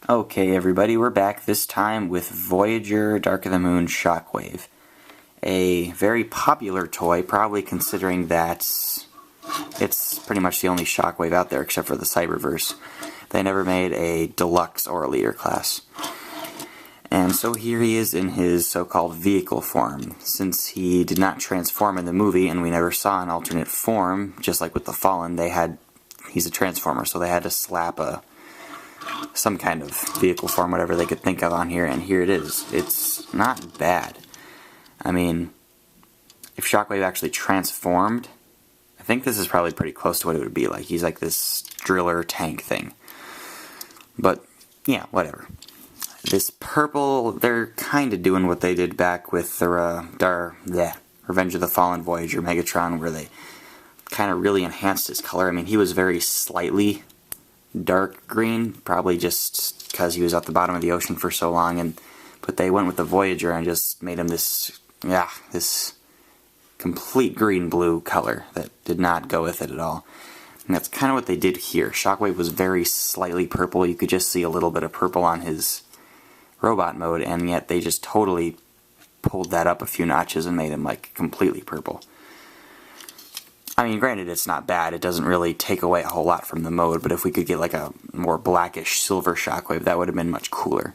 Okay, everybody, we're back this time with Voyager Dark of the Moon Shockwave. A very popular toy, probably considering that it's pretty much the only Shockwave out there except for the Cyberverse. They never made a deluxe or a leader class. And so here he is in his so-called vehicle form. Since he did not transform in the movie and we never saw an alternate form, just like with the Fallen, he's a transformer, so they had to slap some kind of vehicle form, whatever they could think of on here, and here it is. It's not bad. I mean, if Shockwave actually transformed, I think this is probably pretty close to what it would be like. He's like this driller tank thing. But, yeah, whatever. This purple, they're kind of doing what they did back with the Revenge of the Fallen Voyager Megatron, where they kind of really enhanced his color. I mean, he was very slightly dark green, probably just because he was at the bottom of the ocean for so long, but they went with the Voyager and just made him this complete green-blue color that did not go with it at all. And that's kind of what they did here. Shockwave was very slightly purple. You could just see a little bit of purple on his robot mode, and yet they just totally pulled that up a few notches and made him like completely purple. I mean, granted, it's not bad. It doesn't really take away a whole lot from the mode, but if we could get like a more blackish silver Shockwave, that would have been much cooler,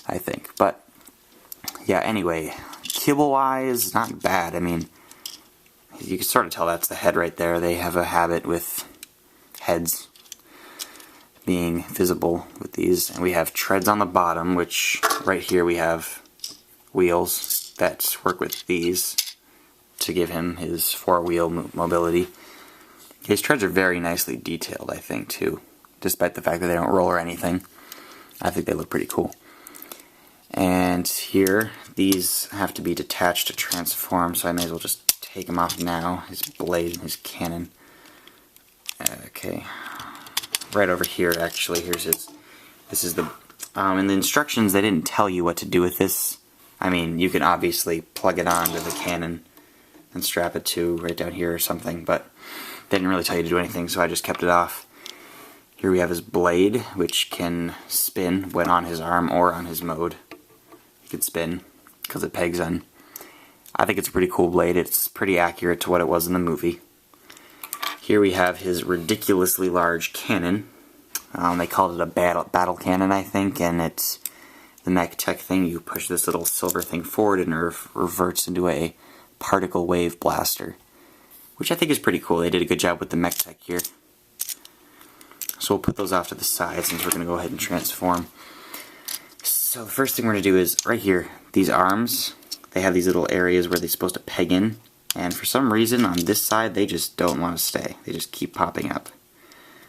I think. But, yeah, anyway, kibble-wise, not bad. I mean, you can sort of tell that's the head right there. They have a habit with heads being visible with these. And we have treads on the bottom, which right here we have wheels that work with these to give him his four-wheel mobility. His treads are very nicely detailed, I think, too. Despite the fact that they don't roll or anything. I think they look pretty cool. And here, these have to be detached to transform, so I may as well just take them off now. His blade and his cannon. Okay. Right over here, actually, here's his... This is the... in the instructions, they didn't tell you what to do with this. I mean, you can obviously plug it onto the cannon and strap it to right down here or something, but they didn't really tell you to do anything, so I just kept it off. Here we have his blade, which can spin when on his arm or on his mode. It can spin, because it pegs on. I think it's a pretty cool blade. It's pretty accurate to what it was in the movie. Here we have his ridiculously large cannon. They called it a battle cannon, I think, and it's the mech tech thing. You push this little silver thing forward and it reverts into a particle wave blaster, which I think is pretty cool. They did a good job with the mech tech here. So we'll put those off to the side since we're going to go ahead and transform. So the first thing we're going to do is right here, these arms, they have these little areas where they're supposed to peg in, and for some reason on this side they just don't want to stay. They just keep popping up.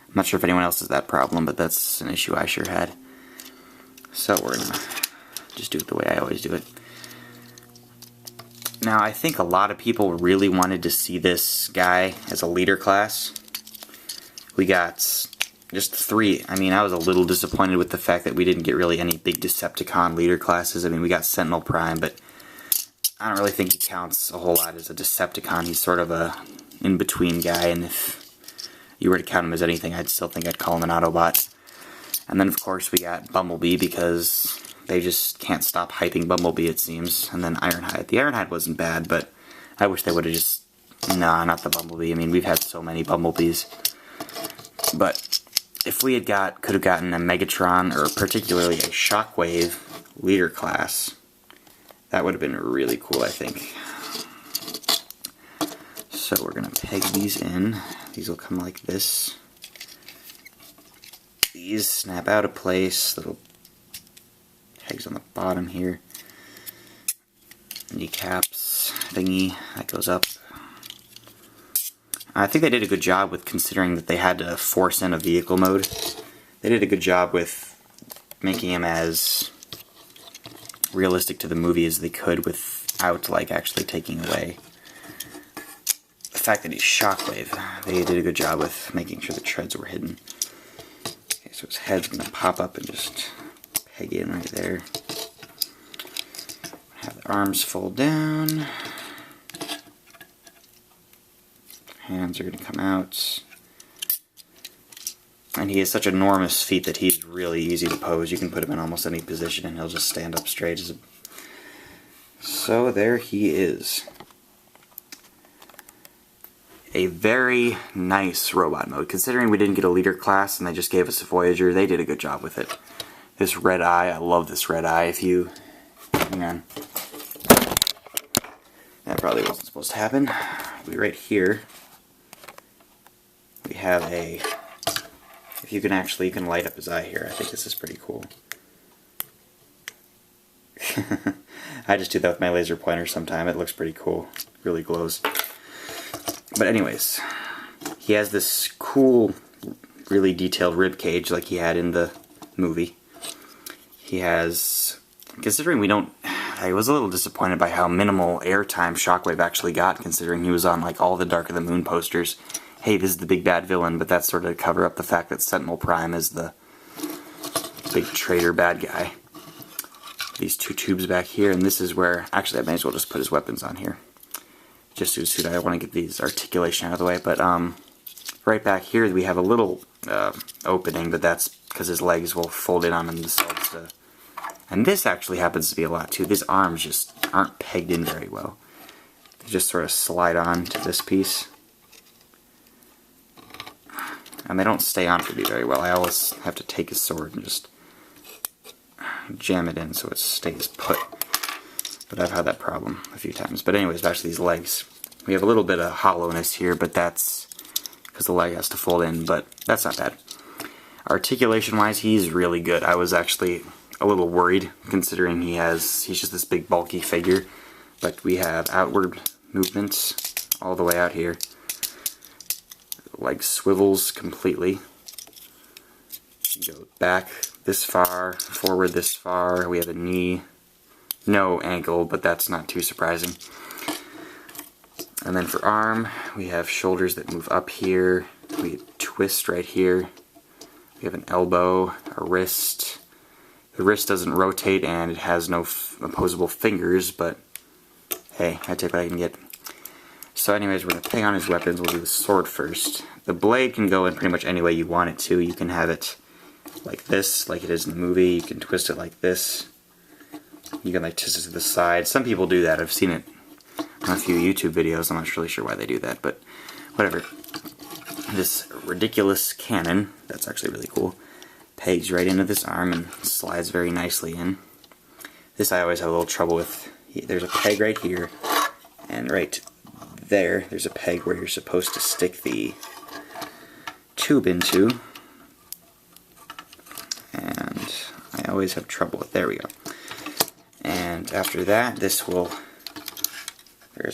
I'm not sure if anyone else has that problem, but that's an issue I sure had. So we're going to just do it the way I always do it. Now, I think a lot of people really wanted to see this guy as a leader class. We got just 3. I mean, I was a little disappointed with the fact that we didn't get really any big Decepticon leader classes. I mean, we got Sentinel Prime, but I don't really think he counts a whole lot as a Decepticon. He's sort of a in-between guy, and if you were to count him as anything, I'd still think I'd call him an Autobot. And then, of course, we got Bumblebee, because they just can't stop hyping Bumblebee, it seems. And then Ironhide. The Ironhide wasn't bad, but I wish they would have just... Nah, not the Bumblebee. I mean, we've had so many Bumblebees. But if we could have gotten a Megatron, or particularly a Shockwave leader class, that would have been really cool, I think. So we're going to peg these in. These will come like this. These snap out of place. Little pegs on the bottom here. Kneecaps thingy that goes up. I think they did a good job with considering that they had to force in a vehicle mode. They did a good job with making him as realistic to the movie as they could without like actually taking away the fact that he's Shockwave. They did a good job with making sure the treads were hidden. Okay, so his head's going to pop up and just peg in right there. Have the arms fold down. Hands are going to come out. And he has such enormous feet that he's really easy to pose. You can put him in almost any position and he'll just stand up straight. So there he is. A very nice robot mode. Considering we didn't get a leader class and they just gave us a Voyager, they did a good job with it. This red eye, I love this red eye. If you... hang on. That probably wasn't supposed to happen. Right here, we have a... if you can actually, you can light up his eye here. I think this is pretty cool. I just do that with my laser pointer sometime. It looks pretty cool. It really glows. But anyways, he has this cool, really detailed rib cage like he had in the movie. He has, considering we don't, I was a little disappointed by how minimal airtime Shockwave actually got, considering he was on like all the Dark of the Moon posters. Hey, this is the big bad villain, but that's sort of to cover up the fact that Sentinel Prime is the big traitor bad guy. These two tubes back here, and this is where, actually I may as well just put his weapons on here. Just so I want to get these articulation out of the way, but right back here we have a little opening, but that's because his legs will fold in on themselves. And this actually happens to be a lot too. These arms just aren't pegged in very well. They just sort of slide on to this piece. And they don't stay on for me very well. I always have to take his sword and just jam it in so it stays put. But I've had that problem a few times. But anyways, back to these legs. We have a little bit of hollowness here, but that's because the leg has to fold in, but that's not bad. Articulation-wise, he's really good. I was actually a little worried, considering he's just this big bulky figure. But we have outward movements all the way out here. Leg swivels completely. You go back this far, forward this far. We have a knee. No ankle, but that's not too surprising. And then for arm, we have shoulders that move up here. We twist right here. We have an elbow, a wrist. The wrist doesn't rotate and it has no opposable fingers, but hey, I take what I can get. So anyways, we're going to peg on his weapons. We'll do the sword first. The blade can go in pretty much any way you want it to. You can have it like this, like it is in the movie. You can twist it like this. You can like twist it to the side. Some people do that. I've seen it on a few YouTube videos. I'm not really sure why they do that, but whatever. This ridiculous cannon, that's actually really cool, pegs right into this arm and slides very nicely in. This I always have a little trouble with. There's a peg right here, and right there's a peg where you're supposed to stick the tube into, and I always have trouble with, there we go. And after that, there's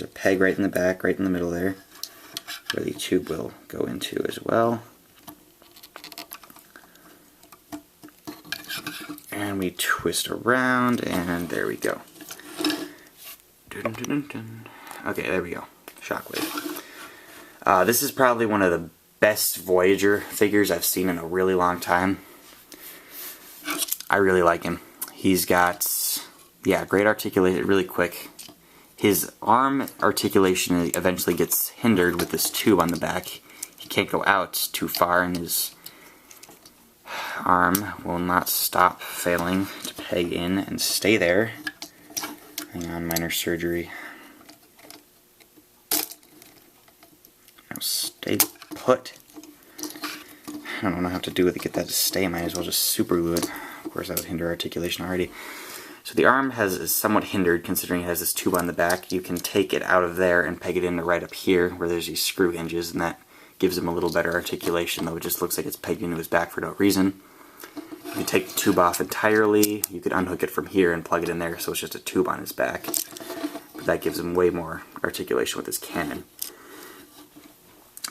a peg right in the back, right in the middle there, where the tube will go into as well. And we twist around, and there we go. Dun, dun, dun, dun. Okay, there we go. Shockwave. This is probably one of the best Voyager figures I've seen in a really long time. I really like him. He's got, yeah, great articulation, really quick. His arm articulation eventually gets hindered with this tube on the back. He can't go out too far, and his arm will not stop failing to peg in and stay there. Hang on, minor surgery. Now stay put. I don't know how to do it to get that to stay. I might as well just super glue it. Of course, that would hinder articulation already. So the arm is somewhat hindered, considering it has this tube on the back. You can take it out of there and peg it in right up here, where there's these screw hinges, and that gives him a little better articulation, though it just looks like it's pegged into his back for no reason. You can take the tube off entirely. You could unhook it from here and plug it in there, so it's just a tube on his back. But that gives him way more articulation with his cannon.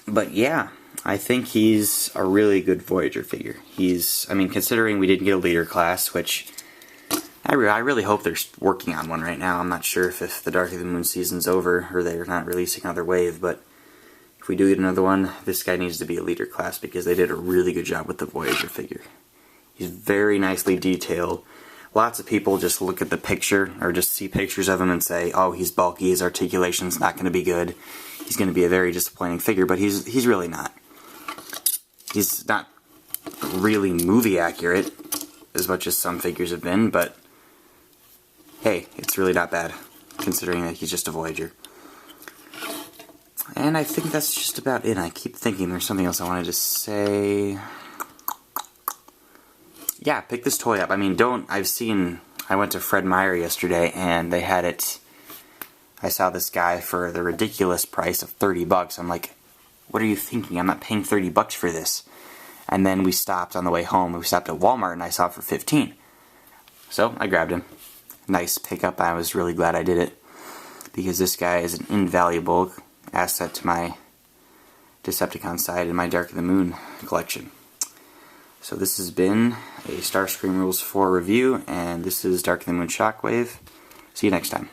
But yeah, I think he's a really good Voyager figure. I mean, considering we didn't get a leader class, which I really hope they're working on one right now. I'm not sure if the Dark of the Moon season's over, or they're not releasing another wave, but if we do get another one, this guy needs to be a leader class, because they did a really good job with the Voyager figure. He's very nicely detailed. Lots of people just look at the picture, or just see pictures of him and say, oh, he's bulky, his articulation's not going to be good, he's going to be a very disappointing figure, but he's really not. He's not really movie accurate as much as some figures have been, but hey, it's really not bad considering that he's just a Voyager. And I think that's just about it. I keep thinking there's something else I wanted to say. Yeah, pick this toy up. I mean, I went to Fred Meyer yesterday and they had it. I saw this guy for the ridiculous price of 30 bucks. I'm like, what are you thinking? I'm not paying 30 bucks for this. And then we stopped on the way home. We stopped at Walmart and I saw it for 15. So I grabbed him. Nice pickup. I was really glad I did it because this guy is an invaluable asset to my Decepticon side in my Dark of the Moon collection. So this has been a Starscream Rules 4 review, and this is Dark of the Moon Shockwave. See you next time.